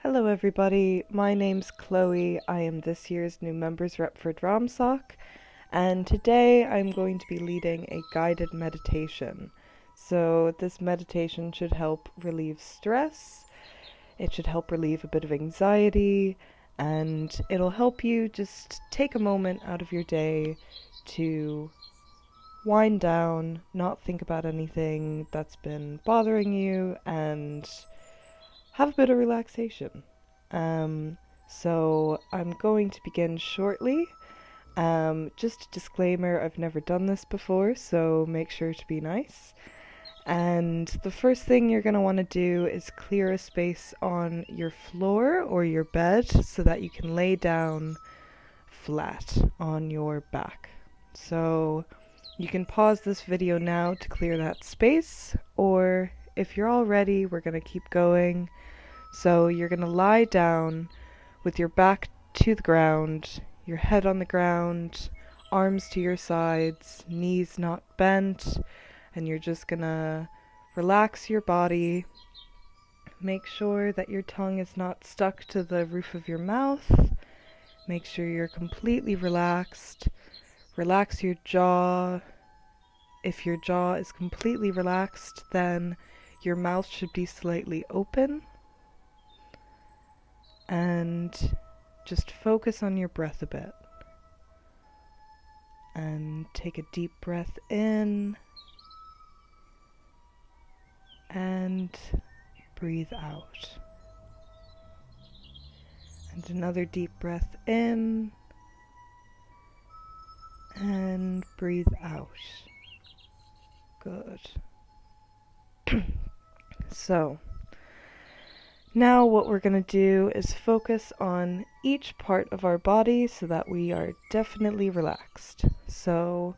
Hello everybody, my name's Chloe. I am this year's new members rep for DramSoc, and today I'm going to be leading a guided meditation. So this meditation should help relieve stress, it should help relieve a bit of anxiety, and it'll help you just take a moment out of your day to wind down, not think about anything that's been bothering you, and have a bit of relaxation. So I'm going to begin shortly. Just a disclaimer, I've never done this before, so make sure to be nice. And the first thing you're going to want to do is clear a space on your floor or your bed so that you can lay down flat on your back. So you can pause this video now to clear that space, or if you're all ready, we're going to keep going. So you're going to lie down with your back to the ground, your head on the ground, arms to your sides, knees not bent, and you're just going to relax your body. Make sure that your tongue is not stuck to the roof of your mouth. Make sure you're completely relaxed. Relax your jaw. If your jaw is completely relaxed, then your mouth should be slightly open. And just focus on your breath a bit. And take a deep breath in. And breathe out. And another deep breath in. And breathe out. Good. So, now what we're going to do is focus on each part of our body so that we are definitely relaxed. So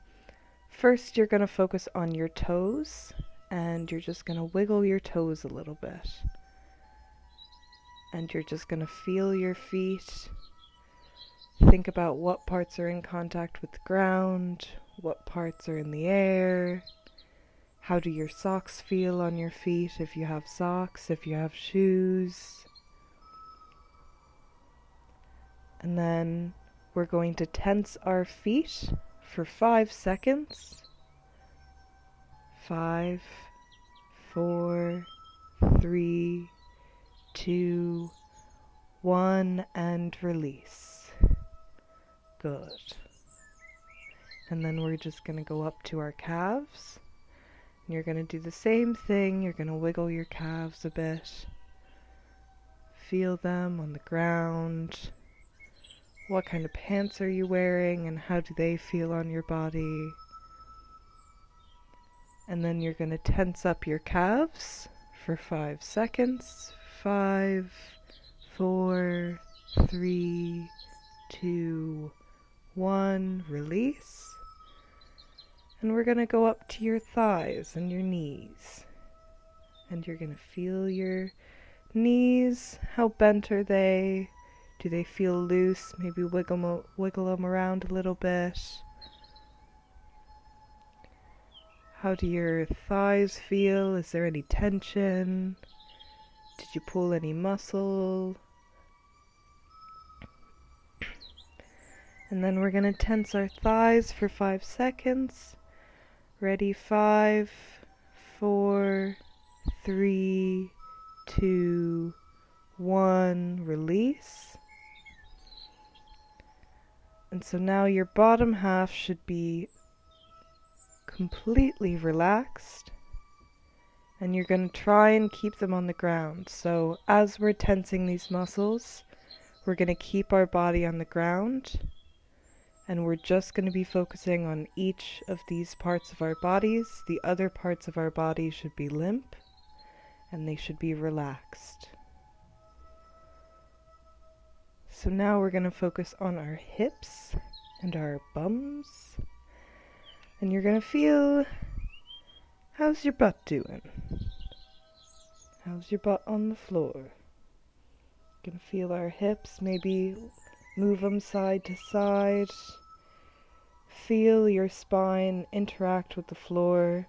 first you're going to focus on your toes, and you're just going to wiggle your toes a little bit. And you're just going to feel your feet. Think about what parts are in contact with the ground, what parts are in the air. How do your socks feel on your feet, if you have socks, if you have shoes? And then we're going to tense our feet for 5 seconds. 5, 4, 3, 2, 1, and release. Good. And then we're just going to go up to our calves. And you're going to do the same thing. You're going to wiggle your calves a bit. Feel them on the ground. What kind of pants are you wearing and how do they feel on your body? And then you're going to tense up your calves for 5 seconds. 5, 4, 3, 2, 1, release. And we're going to go up to your thighs and your knees. And you're going to feel your knees. How bent are they? Do they feel loose? Maybe wiggle them around a little bit. How do your thighs feel? Is there any tension? Did you pull any muscle? And then we're going to tense our thighs for 5 seconds. Ready? 5, 4, 3, 2, 1, release. And so now your bottom half should be completely relaxed. And you're going to try and keep them on the ground. So as we're tensing these muscles, we're going to keep our body on the ground. And we're just going to be focusing on each of these parts of our bodies. The other parts of our body should be limp, and they should be relaxed. So now we're going to focus on our hips and our bums. And you're going to feel, how's your butt doing? How's your butt on the floor? Going to feel our hips, maybe move them side to side. Feel your spine interact with the floor.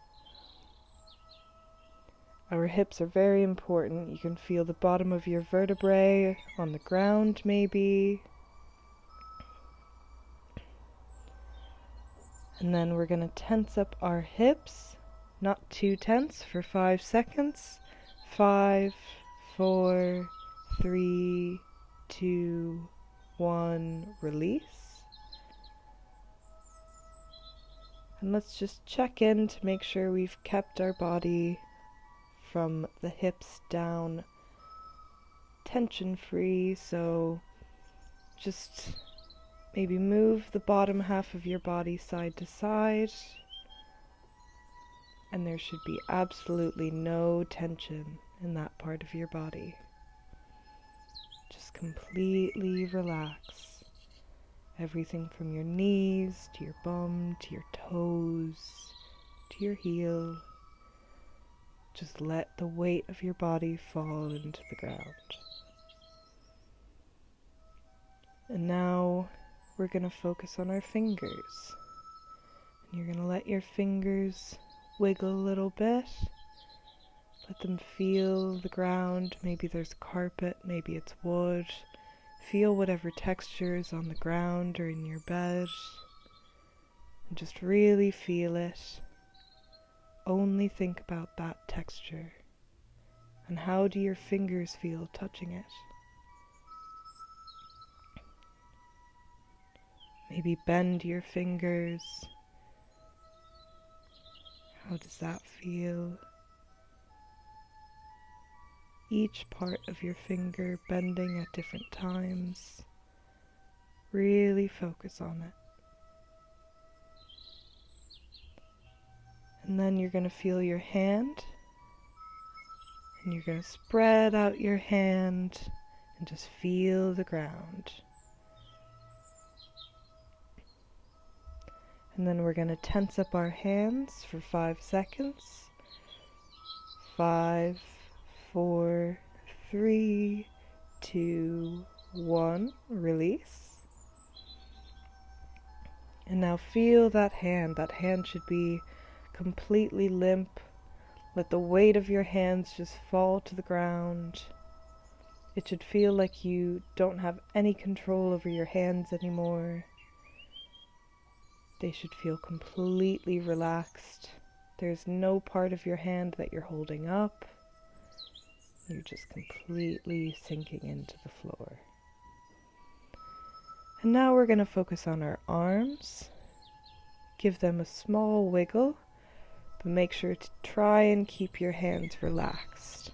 Our hips are very important. You can feel the bottom of your vertebrae on the ground maybe. And then we're going to tense up our hips, not too tense, for 5 seconds. 5, 4, 3, 2, 1, release. And let's just check in to make sure we've kept our body from the hips down tension free. So just maybe move the bottom half of your body side to side, and there should be absolutely no tension in that part of your body. Just completely relax. Everything from your knees to your bum to your toes to your heel. Just let the weight of your body fall into the ground. And now we're going to focus on our fingers. And you're going to let your fingers wiggle a little bit. Let them feel the ground. Maybe there's carpet, maybe it's wood. Feel whatever texture is on the ground or in your bed. And just really feel it. Only think about that texture. And how do your fingers feel touching it? Maybe bend your fingers. How does that feel? Each part of your finger bending at different times. Really focus on it. And then you're going to feel your hand. And you're going to spread out your hand and just feel the ground. And then we're going to tense up our hands for 5 seconds. 5, 4, 3, 2, 1, release. And now feel that hand. That hand should be completely limp. Let the weight of your hands just fall to the ground. It should feel like you don't have any control over your hands anymore. They should feel completely relaxed. There's no part of your hand that you're holding up. You're just completely sinking into the floor. And now we're going to focus on our arms. Give them a small wiggle, but make sure to try and keep your hands relaxed.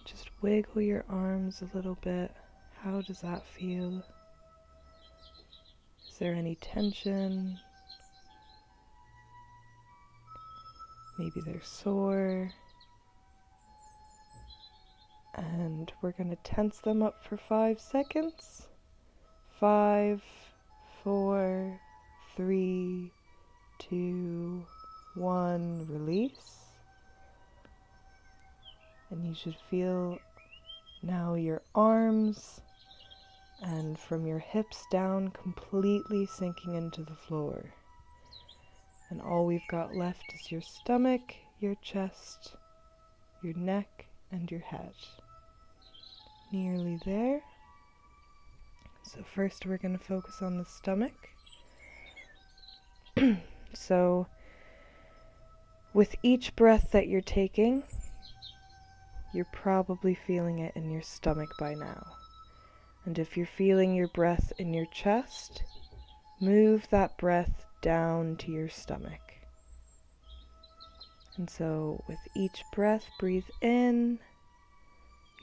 Just wiggle your arms a little bit. How does that feel? Is there any tension? Maybe they're sore. And we're going to tense them up for 5 seconds. 5, 4, 3, 2, 1, release. And you should feel now your arms and from your hips down completely sinking into the floor. And all we've got left is your stomach, your chest, your neck, and your head. Nearly there. So first we're going to focus on the stomach. So with each breath that you're taking, you're probably feeling it in your stomach by now. And if you're feeling your breath in your chest, move that breath down to your stomach. And so with each breath, breathe in,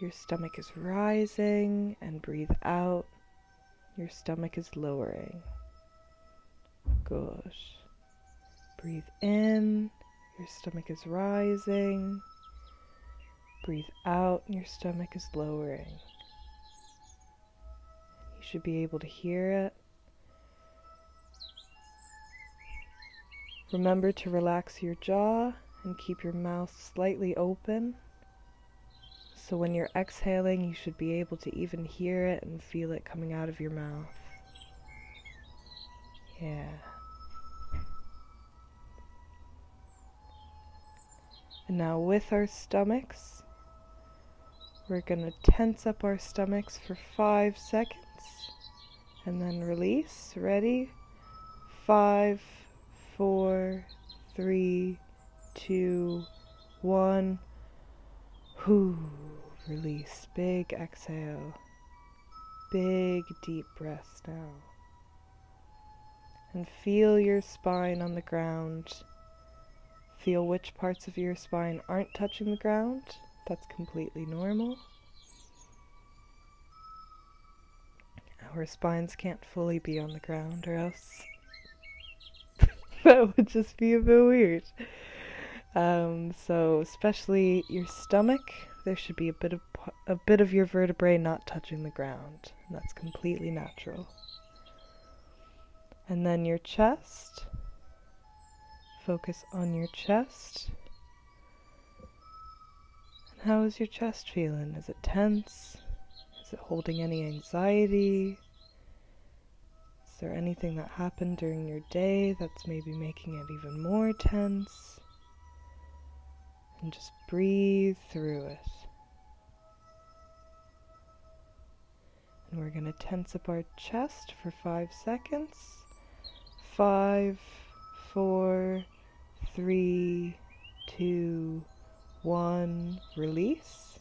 your stomach is rising, and breathe out, your stomach is lowering. Good. Breathe in, your stomach is rising. Breathe out, your stomach is lowering. You should be able to hear it. Remember to relax your jaw and keep your mouth slightly open. So when you're exhaling, you should be able to even hear it and feel it coming out of your mouth. Yeah. And now with our stomachs, we're going to tense up our stomachs for 5 seconds and then release. Ready? 5, 4, 3, 2, 1. Whoo, release. Big exhale. Big deep breaths now. And feel your spine on the ground. Feel which parts of your spine aren't touching the ground. That's completely normal. Our spines can't fully be on the ground, or else that would just be a bit weird. So especially your stomach, there should be a bit of your vertebrae not touching the ground, and that's completely natural. And then your chest. Focus on your chest. And how is your chest feeling? Is it tense? Is it holding any anxiety? Is there anything that happened during your day that's maybe making it even more tense? And just breathe through it. And we're going to tense up our chest for 5 seconds. 5, 4, 3, 2, 1. Release.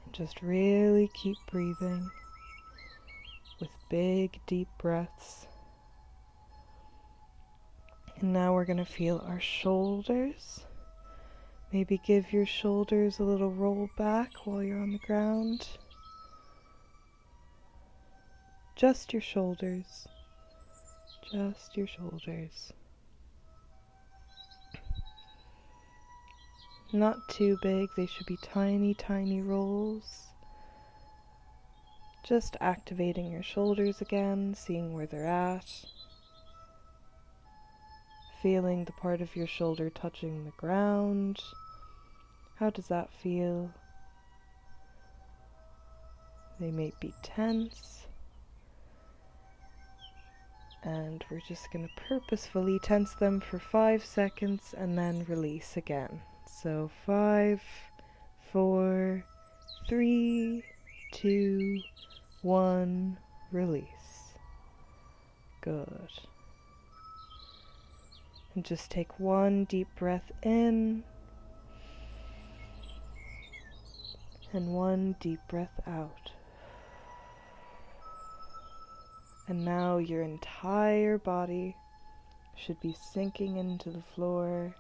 And just really keep breathing with big, deep breaths. And now we're going to feel our shoulders. Maybe give your shoulders a little roll back while you're on the ground. Just your shoulders. Just your shoulders. Not too big, they should be tiny, tiny rolls. Just activating your shoulders again, seeing where they're at. Feeling the part of your shoulder touching the ground. How does that feel? They may be tense. And we're just going to purposefully tense them for 5 seconds and then release again. So 5, 4, 3, 2, 1, release. Good. And just take one deep breath in and one deep breath out. And now your entire body should be sinking into the floor.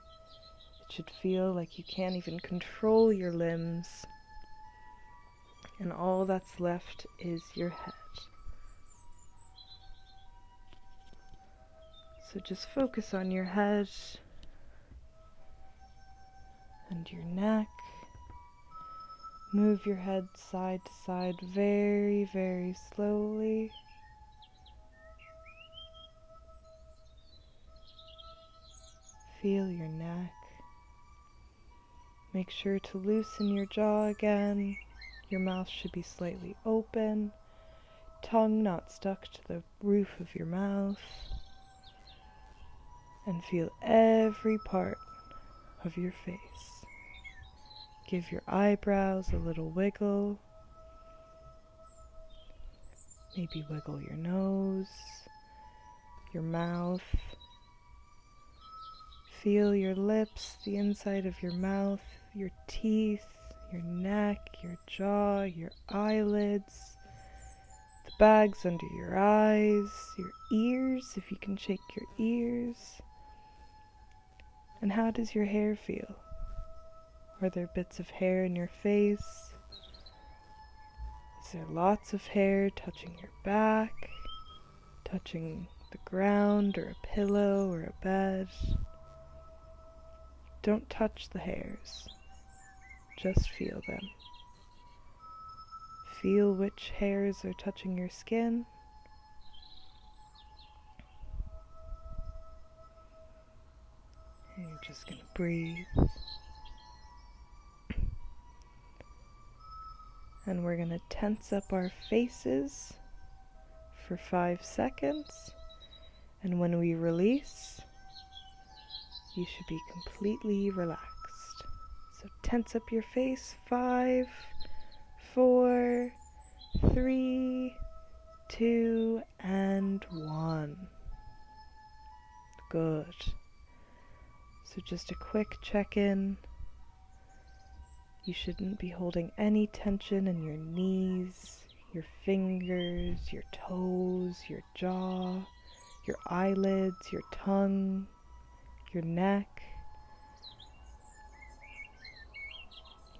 It should feel like you can't even control your limbs. And all that's left is your head. So just focus on your head and your neck. Move your head side to side very, very slowly. Feel your neck. Make sure to loosen your jaw again. Your mouth should be slightly open. Tongue not stuck to the roof of your mouth. And feel every part of your face. Give your eyebrows a little wiggle. Maybe wiggle your nose, your mouth. Feel your lips, the inside of your mouth, your teeth, your neck, your jaw, your eyelids, the bags under your eyes, your ears, if you can shake your ears. And how does your hair feel? Are there bits of hair in your face? Is there lots of hair touching your back, touching the ground or a pillow or a bed? Don't touch the hairs, just feel them. Feel which hairs are touching your skin. And you're just going to breathe. And we're going to tense up our faces for 5 seconds. And when we release, you should be completely relaxed. So tense up your face. 5, 4, 3, 2, and 1. Good. So just a quick check-in. You shouldn't be holding any tension in your knees, your fingers, your toes, your jaw, your eyelids, your tongue, your neck.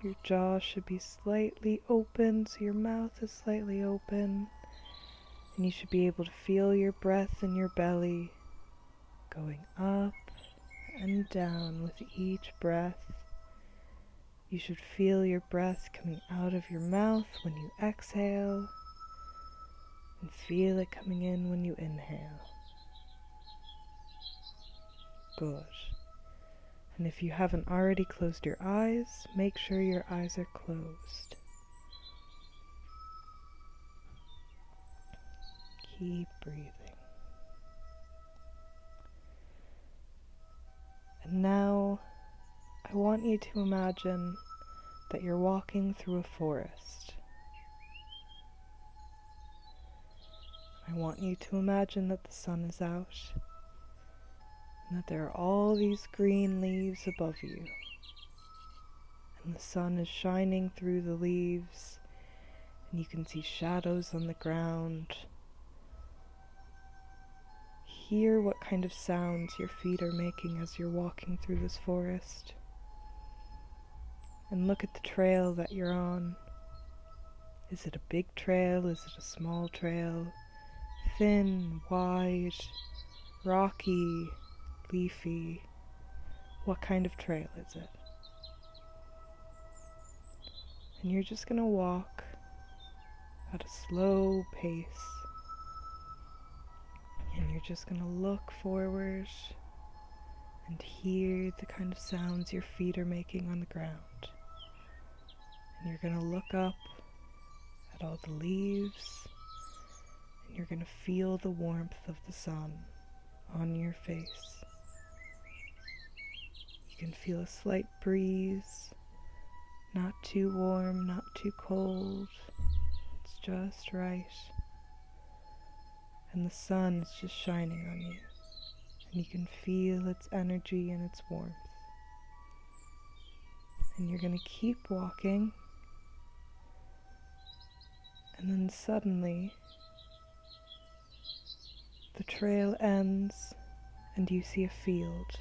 Your jaw should be slightly open, so your mouth is slightly open. And you should be able to feel your breath in your belly going up and down with each breath. You should feel your breath coming out of your mouth when you exhale, and feel it coming in when you inhale. Good. And if you haven't already closed your eyes, make sure your eyes are closed. Keep breathing. And now, I want you to imagine that you're walking through a forest. I want you to imagine that the sun is out and that there are all these green leaves above you. And the sun is shining through the leaves, and you can see shadows on the ground. Hear what kind of sounds your feet are making as you're walking through this forest. And look at the trail that you're on. Is it a big trail? Is it a small trail? Thin, wide, rocky, leafy? What kind of trail is it? And you're just going to walk at a slow pace. And you're just going to look forward and hear the kind of sounds your feet are making on the ground. And you're going to look up at all the leaves, and you're going to feel the warmth of the sun on your face. You can feel a slight breeze, not too warm, not too cold. It's just right. And the sun is just shining on you, and you can feel its energy and its warmth. And you're going to keep walking, and then suddenly the trail ends and you see a field.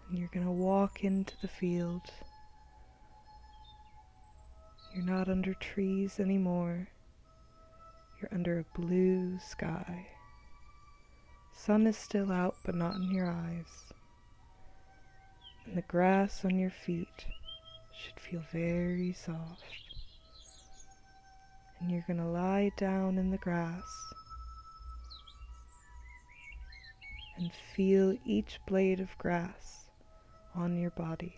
And you're going to walk into the field. You're not under trees anymore. You're under a blue sky. Sun is still out, but not in your eyes. And the grass on your feet should feel very soft. And you're going to lie down in the grass and feel each blade of grass on your body.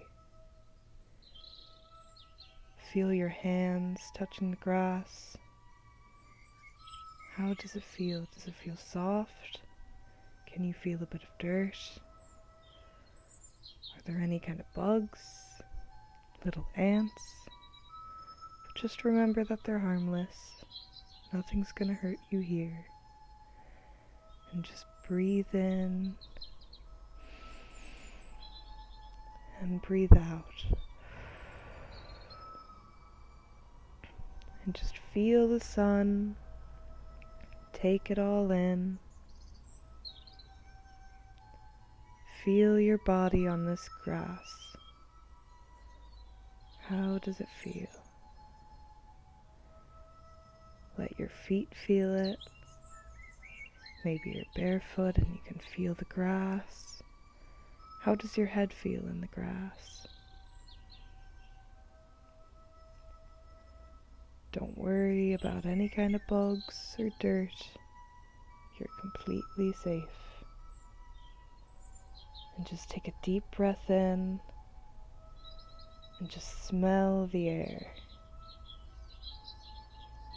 Feel your hands touching the grass. How does it feel? Does it feel soft? Can you feel a bit of dirt? Are there any kind of bugs? Little ants? But just remember that they're harmless. Nothing's gonna hurt you here. And just breathe in and breathe out. And just feel the sun. Take it all in. Feel your body on this grass. How does it feel? Let your feet feel it. Maybe you're barefoot and you can feel the grass. How does your head feel in the grass? Don't worry about any kind of bugs or dirt. You're completely safe. And just take a deep breath in and just smell the air.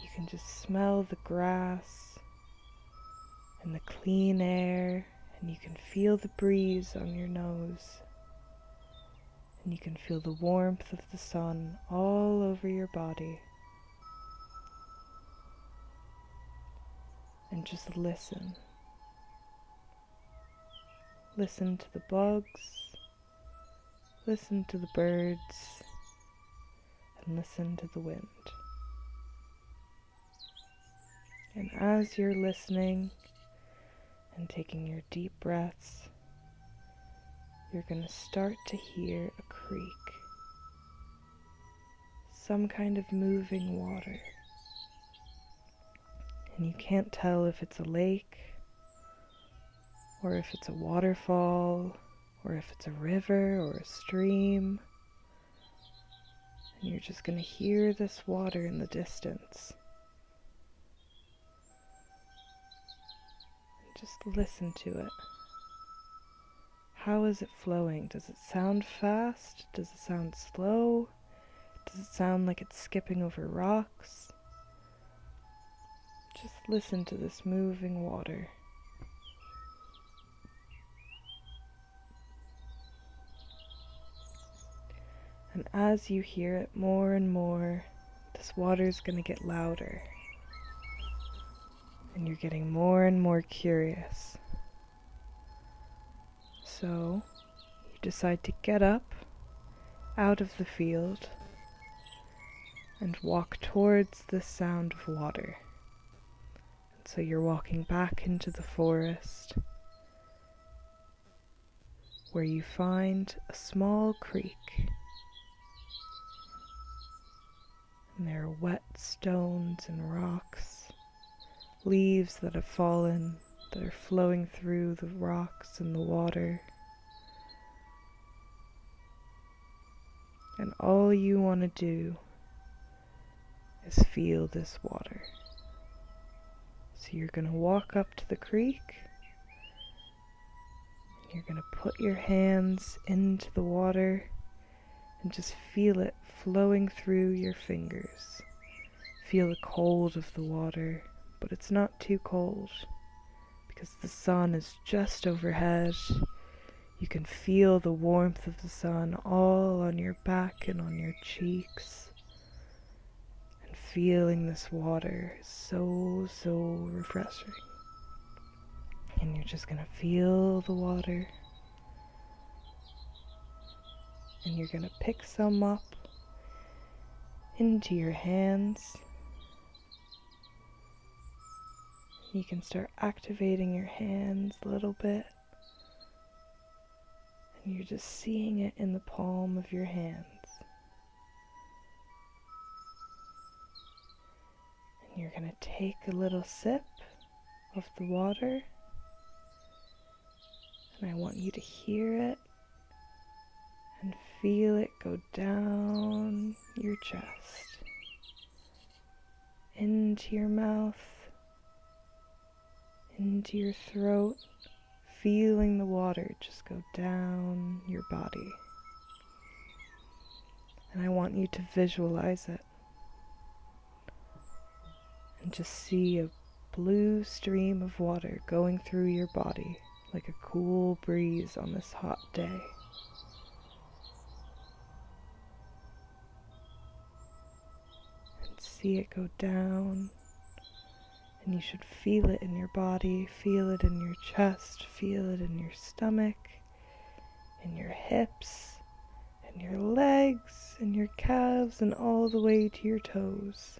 You can just smell the grass and the clean air, And you can feel the breeze on your nose. And you can feel the warmth of the sun all over your body. And just listen. Listen to the bugs. Listen to the birds. And listen to the wind. And as you're listening and taking your deep breaths, you're going to start to hear a creek, some kind of moving water. And you can't tell if it's a lake, or if it's a waterfall, or if it's a river or a stream. And you're just going to hear this water in the distance. And just listen to it. How is it flowing? Does it sound fast? Does it sound slow? Does it sound like it's skipping over rocks? Just listen to this moving water. And as you hear it more and more, this water is going to get louder. And you're getting more and more curious. So, you decide to get up out of the field and walk towards the sound of water. And so you're walking back into the forest where you find a small creek. And there are wet stones and rocks, leaves that have fallen, that are flowing through the rocks and the water. And all you want to do is feel this water. So you're going to walk up to the creek. You're going to put your hands into the water and just feel it flowing through your fingers. Feel the cold of the water, but it's not too cold because the sun is just overhead. You can feel the warmth of the sun all on your back and on your cheeks. And feeling this water is so, so refreshing. And you're just going to feel the water. And you're going to pick some up into your hands. You can start activating your hands a little bit. And you're just seeing it in the palm of your hands. And you're going to take a little sip of the water. And I want you to hear it and feel it go down your chest, into your mouth, into your throat, feeling the water just go down your body. And I want you to visualize it and just see a blue stream of water going through your body like a cool breeze on this hot day. And see it go down. And you should feel it in your body, feel it in your chest, feel it in your stomach, in your hips, in your legs, in your calves, and all the way to your toes.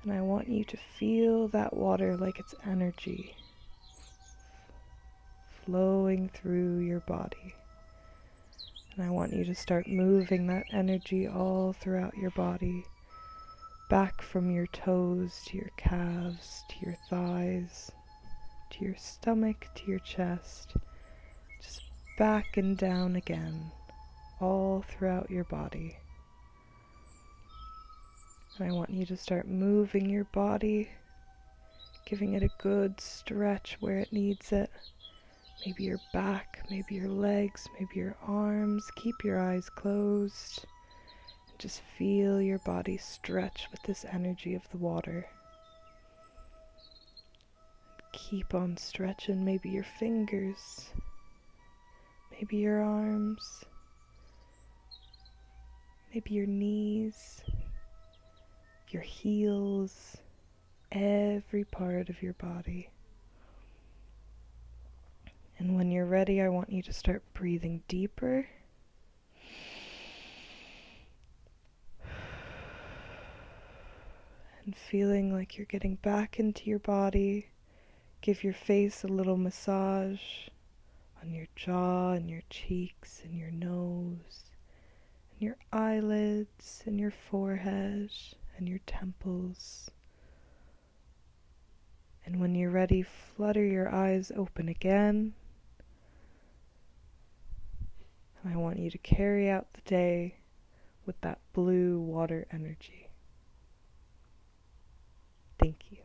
And I want you to feel that water like it's energy flowing through your body. And I want you to start moving that energy all throughout your body, back from your toes to your calves, to your thighs, to your stomach, to your chest, just back and down again, all throughout your body. And I want you to start moving your body, giving it a good stretch where it needs it. Maybe your back, maybe your legs, maybe your arms. Keep your eyes closed. Just feel your body stretch with this energy of the water. Keep on stretching maybe your fingers, maybe your arms, maybe your knees, your heels, every part of your body. And when you're ready, I want you to start breathing deeper. And feeling like you're getting back into your body. Give your face a little massage on your jaw and your cheeks and your nose and your eyelids and your forehead and your temples. And when you're ready, flutter your eyes open again. And I want you to carry out the day with that blue water energy. Thank you.